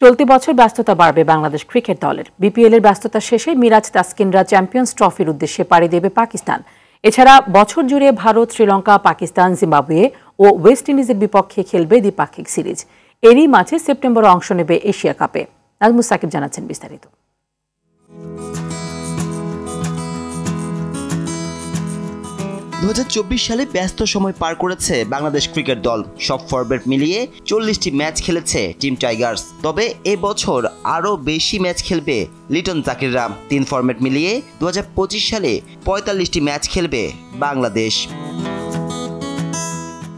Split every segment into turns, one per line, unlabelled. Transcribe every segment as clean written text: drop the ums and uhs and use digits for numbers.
চলতি বছর ব্যস্ততা বাড়বে বাংলাদেশ ক্রিকেট দলের। বিপিএল এর ব্যস্ততা শেষে মিরাজ তাসকিনরা চ্যাম্পিয়ন্স ট্রফির উদ্দেশ্যে পাড়ি দেবে পাকিস্তান। এছাড়া বছর জুড়ে ভারত, শ্রীলঙ্কা, পাকিস্তান, জিম্বাবুয়ে ও ওয়েস্ট ইন্ডিজের বিপক্ষে খেলবে দ্বিপাক্ষিক সিরিজ। এরই মাঝে সেপ্টেম্বরে অংশ নেবে এশিয়া কাপে। নাজমুস সাকিব জানাচ্ছেন বিস্তারিত।
2024 সালে ব্যস্ত সময় পার করেছে বাংলাদেশ ক্রিকেট দল। সব ফরম্যাট মিলিয়ে 40টি ম্যাচ খেলেছে টিম টাইগার্স। তবে এবছর আরও বেশি ম্যাচ খেলবে লিটন জাকিররা। 3 ফরম্যাট মিলিয়ে 2025 সালে 45টি ম্যাচ খেলবে বাংলাদেশ।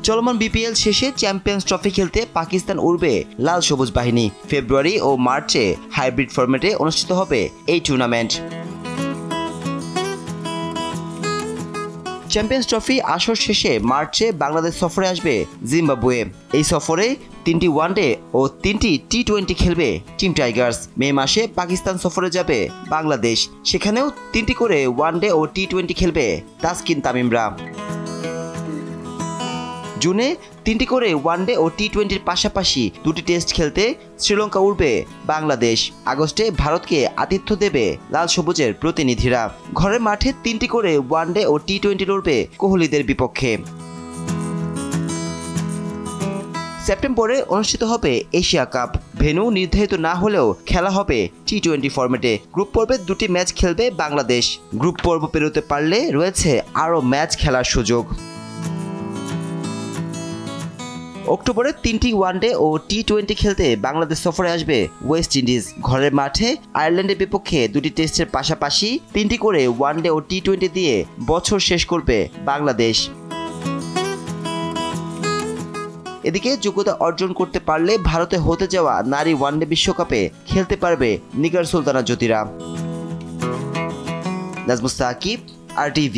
চলমান বিপিএল শেষে চ্যাম্পিয়ন্স ট্রফি খেলতে পাকিস্তান উড়বে লাল সবুজ বাহিনী। ফেব্রুয়ারি ও মার্চে হাইব্রিড ফরম্যাটে অনুষ্ঠিত হবে এই টুর্নামেন্ট। চ্যাম্পিয়ন্স ট্রফি আসর শেষে মার্চে বাংলাদেশ সফরে আসবে জিম্বাবুয়ে। এই সফরে 3টি ওয়ানডে ও 3টি টি20 খেলবে টিম টাইগার্স। মে মাসে পাকিস্তান সফরে যাবে বাংলাদেশ। সেখানেও 3টি করে ওয়ানডে ও টি20 খেলবে তাসকিন তামিমরা। জুনে 3টি করে ওয়ানডে ও টি20-র পাশাপাশি 2টি টেস্ট খেলতে শ্রীলঙ্কা উড়বে বাংলাদেশ। আগস্টে ভারতকে আতিথ্য দেবে লাল সবুজের প্রতিনিধিরা। ঘরের মাঠে 3টি করে ওয়ানডে ও টি20 লড়বে কোহলিদের বিপক্ষে। সেপ্টেম্বরে অনুষ্ঠিত হবে এশিয়া কাপ। ভেন্যু নির্ধারিত না হলেও খেলা হবে টি20 ফরম্যাটে। গ্রুপ পর্বে 2টি ম্যাচ খেলবে বাংলাদেশ। গ্রুপ পর্ব পেরোতে পারলে রয়েছে আরও ম্যাচ খেলার সুযোগ। অক্টোবরে 3টি ওয়ানডে ও টি20 খেলতে বাংলাদেশ সফরে আসবে ওয়েস্ট ইন্ডিজ। ঘরের মাঠে আয়ারল্যান্ডের বিপক্ষে 2টি টেস্টের পাশাপাশি 3টি করে ওয়ানডে ও টি20 দিয়ে বছর শেষ করবে বাংলাদেশ। এদিকে যোগ্যতা অর্জন করতে পারলে ভারতে হতে যাওয়া নারী ওয়ানডে বিশ্বকাপে খেলতে পারবে নিগার সুলতানা জ্যোতিরা। নাজমুস সাকিব, RTV।